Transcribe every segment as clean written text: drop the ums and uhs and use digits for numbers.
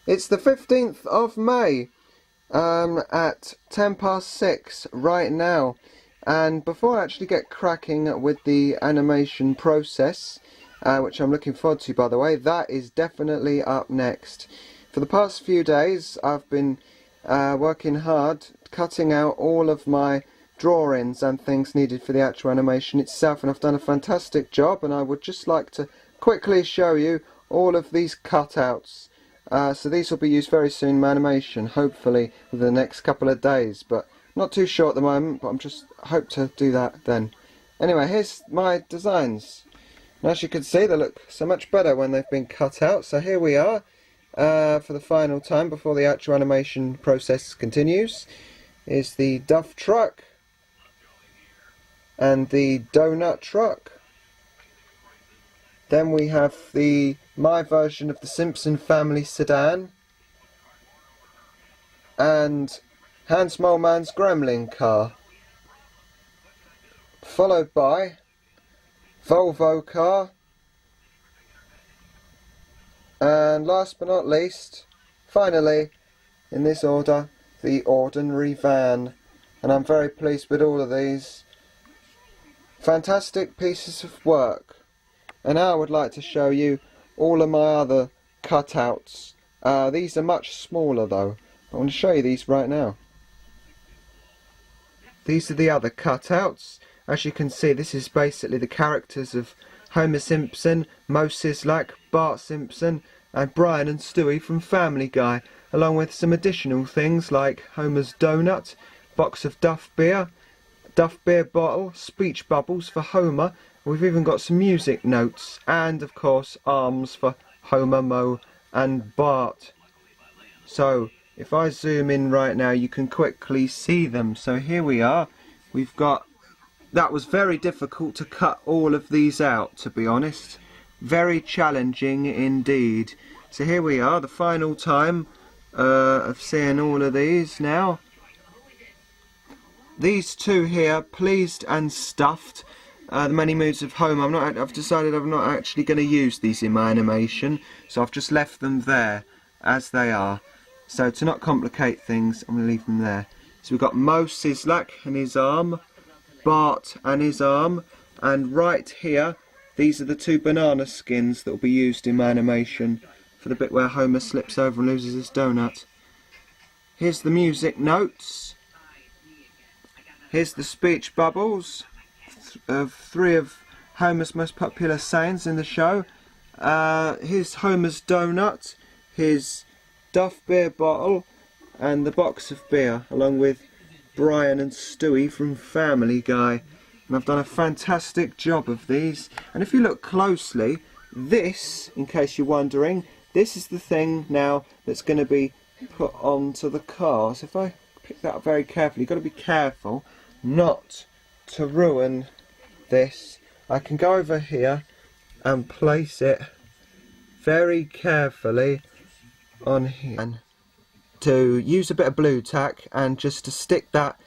It's the 15th of May at 6:10 right now, and before I actually get cracking with the animation process, which I'm looking forward to, by the way, that is definitely up next. For the past few days I've been working hard cutting out all of my drawings and things needed for the actual animation itself, and I've done a fantastic job, and I would just like to quickly show you all of these cutouts. So these will be used very soon in my animation, hopefully within the next couple of days, but not too sure at the moment, but I'm just hope to do that then. Anyway, here's my designs. And as you can see, they look so much better when they've been cut out. So here we are for the final time before the actual animation process continues. Is the Duff truck and the donut truck. Then we have my version of the Simpson family sedan, and Hans Moleman's Gremlin car, followed by Volvo car, and last but not least, finally, in this order, the ordinary van. And I'm very pleased with all of these. Fantastic pieces of work. And now I would like to show you all of my other cutouts. These are much smaller though. I want to show you these right now. These are the other cutouts. As you can see, this is basically the characters of Homer Simpson, Moe Szyslak, Bart Simpson, and Brian and Stewie from Family Guy, along with some additional things like Homer's donut, box of Duff beer bottle, speech bubbles for Homer. We've even got some music notes, and of course arms for Homer, Moe and Bart. So if I zoom in right now, you can quickly see them. So here we are. We've got, that was very difficult to cut all of these out, to be honest. Very challenging indeed. So here we are, the final time of seeing all of these now. These two here, Pleased and Stuffed, the many moods of Homer. I've decided I'm not actually going to use these in my animation, so I've just left them there as they are. So to not complicate things, I'm going to leave them there. So we've got Moe Szyslak and his arm, Bart and his arm, and right here, these are the two banana skins that will be used in my animation for the bit where Homer slips over and loses his donut. Here's the music notes. Here's the speech bubbles of three of Homer's most popular sayings in the show. Here's Homer's donut, his Duff beer bottle, and the box of beer, along with Brian and Stewie from Family Guy. And I've done a fantastic job of these. And if you look closely, this, in case you're wondering, this is the thing now that's going to be put onto the car. So if I pick that up very carefully, you've got to be careful not to ruin this. I can go over here and place it very carefully on here, and to use a bit of blue tack and just to stick that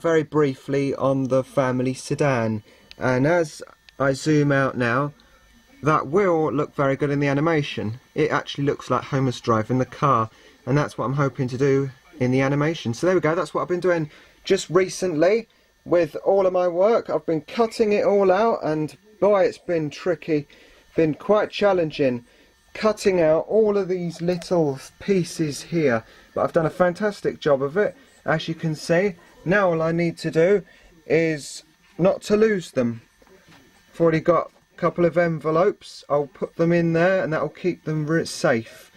very briefly on the family sedan. And as I zoom out now, that will look very good in the animation. It actually looks like Homer's driving the car, and that's what I'm hoping to do in the animation. So there we go, that's what I've been doing just recently with all of my work. I've been cutting it all out, and boy, it's been tricky, been quite challenging cutting out all of these little pieces here, but I've done a fantastic job of it, as you can see. Now all I need to do is not to lose them. I've already got a couple of envelopes. I'll put them in there, and that'll keep them safe.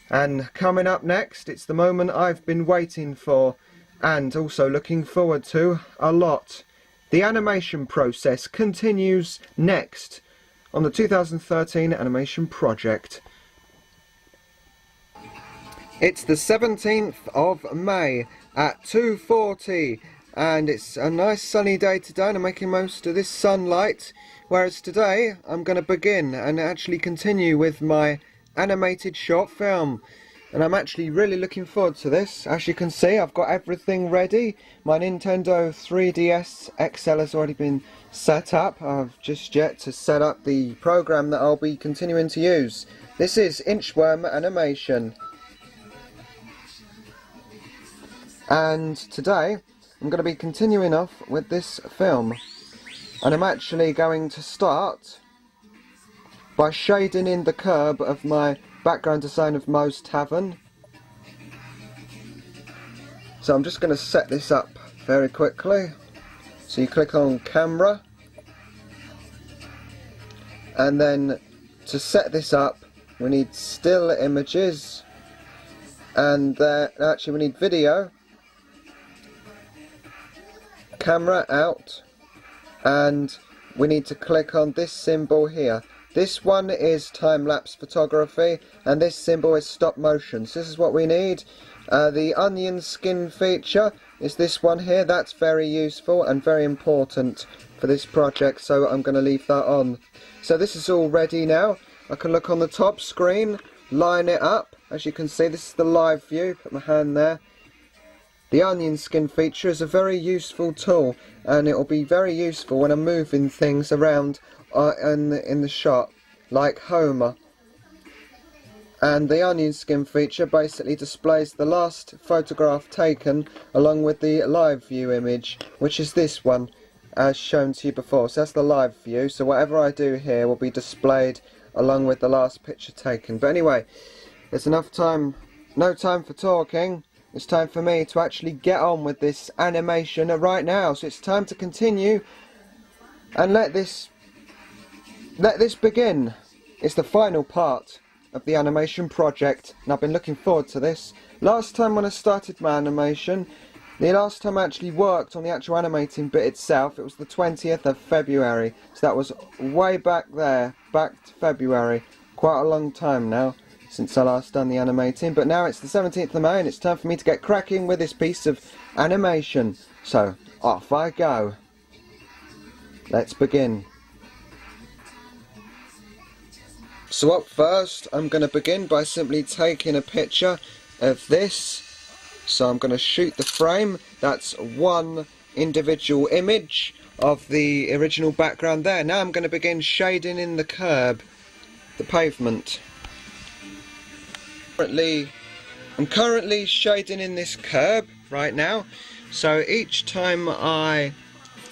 And coming up next, it's the moment I've been waiting for, and also looking forward to a lot. The animation process continues next on the 2013 animation project. It's the 17th of May at 2:40, and it's a nice sunny day today, and I'm making most of this sunlight, whereas today I'm going to begin and actually continue with my animated short film. And I'm actually really looking forward to this. As you can see, I've got everything ready. My Nintendo 3DS XL has already been set up. I've just yet to set up the program that I'll be continuing to use. This is Inchworm Animation. And today I'm going to be continuing off with this film. And I'm actually going to start by shading in the curb of my background design of Moe's Tavern. So I'm just going to set this up very quickly. So you click on camera, and then to set this up we need still images, and actually we need video, camera out, and we need to click on this symbol here. This one is time-lapse photography and this symbol is stop motion. So this is what we need. The onion skin feature is this one here. That's very useful and very important for this project, so I'm going to leave that on. So this is all ready now. I can look on the top screen, line it up. As you can see, this is the live view. Put my hand there. The onion skin feature is a very useful tool, and it will be very useful when I'm moving things around in the shot, like Homer. And the onion skin feature basically displays the last photograph taken along with the live view image, which is this one as shown to you before. So that's the live view, so whatever I do here will be displayed along with the last picture taken. But anyway, there's enough time, no time for talking. It's time for me to actually get on with this animation right now. So it's time to continue and let this begin. It's the final part of the animation project, and I've been looking forward to this. Last time when I started my animation, the last time I actually worked on the actual animating bit itself, it was the 20th of February. So that was way back there, back to February. Quite a long time now since I last done the animating, but now it's the 17th of May and it's time for me to get cracking with this piece of animation. So off I go. Let's begin. So up first, I'm going to begin by simply taking a picture of this. So I'm going to shoot the frame. That's one individual image of the original background there. Now I'm going to begin shading in the curb, the pavement. I'm currently shading in this curb right now. So each time I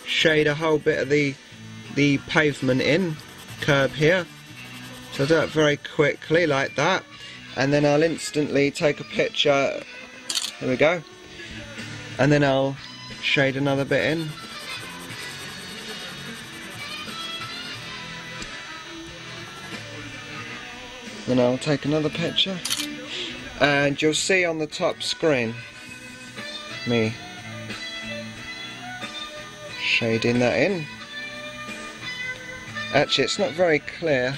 shade a whole bit of the pavement in, curb here, so I'll do it very quickly like that, and then I'll instantly take a picture. There we go. And then I'll shade another bit in. Then I'll take another picture. And you'll see on the top screen me shading that in. Actually, it's not very clear.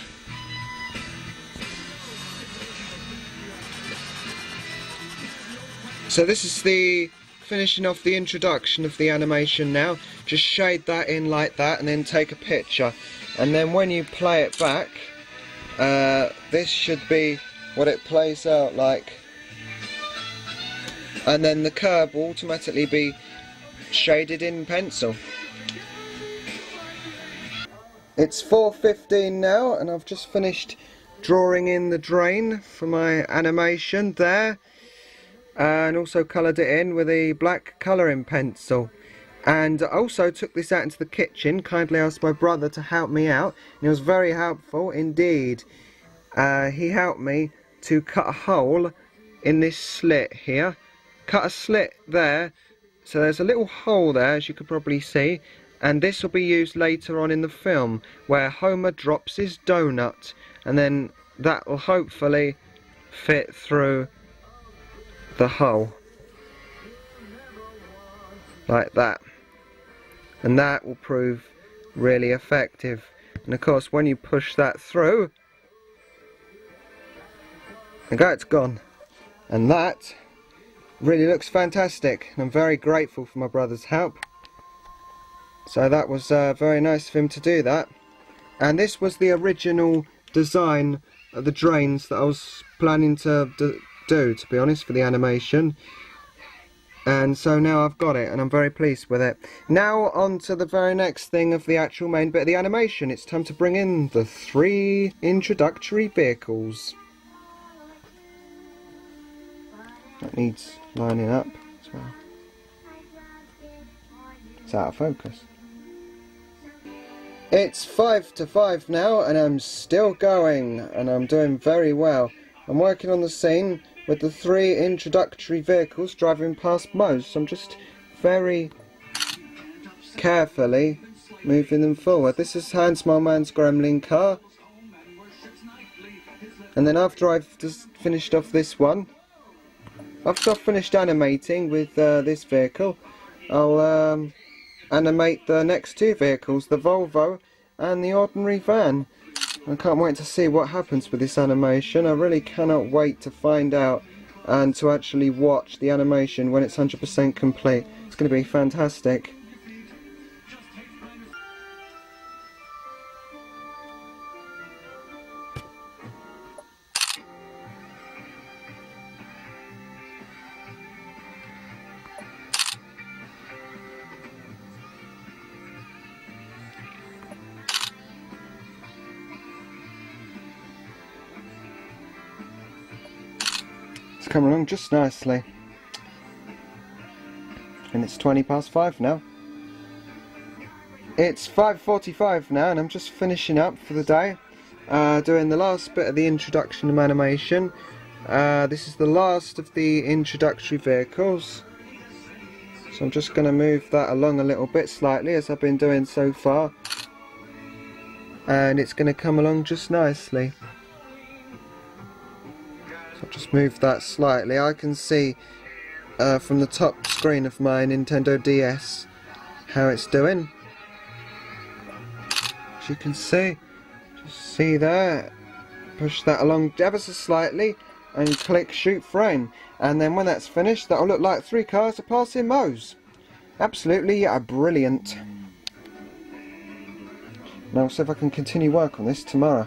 So this is the finishing off the introduction of the animation now. Just shade that in like that and then take a picture. And then when you play it back, this should be what it plays out like. And then the curb will automatically be shaded in pencil. It's 4:15 now and I've just finished drawing in the drain for my animation there. And also coloured it in with a black colouring pencil, and also took this out into the kitchen. Kindly asked my brother to help me out, and he was very helpful indeed. He helped me to cut a hole in this slit here, cut a slit there, so there's a little hole there as you could probably see, and this will be used later on in the film where Homer drops his donut, and then that will hopefully fit through the hole like that, and that will prove really effective. And of course when you push that through, okay, it's gone, and that really looks fantastic, and I'm very grateful for my brother's help. So that was very nice of him to do that. And this was the original design of the drains that I was planning to do, to be honest, for the animation. And so now I've got it, and I'm very pleased with it. Now on to the very next thing of the actual main bit of the animation. It's time to bring in the 3 introductory vehicles. That needs lining up as well. It's out of focus. It's 5 to 5 now, and I'm still going, and I'm doing very well. I'm working on the scene with the 3 introductory vehicles driving past Moe's. So I'm just very carefully moving them forward. This is Hans Moleman's gremlin car. And then after I've just finished off this one, after I've finished animating with this vehicle, I'll animate the next 2 vehicles, the Volvo and the ordinary van. I can't wait to see what happens with this animation. I really cannot wait to find out and to actually watch the animation when it's 100% complete. It's going to be fantastic. It's come along just nicely, and it's 20 past 5 now. It's 5:45 now, and I'm just finishing up for the day, doing the last bit of the introduction of animation. This is the last of the introductory vehicles, so I'm just going to move that along a little bit slightly, as I've been doing so far, and it's going to come along just nicely. So I'll just move that slightly. I can see from the top screen of my Nintendo DS how it's doing. As you can see, just see there, push that along ever so slightly and click shoot frame, and then when that's finished, that'll look like 3 cars are passing Moe's. Absolutely brilliant. Now I'll see if I can continue work on this tomorrow.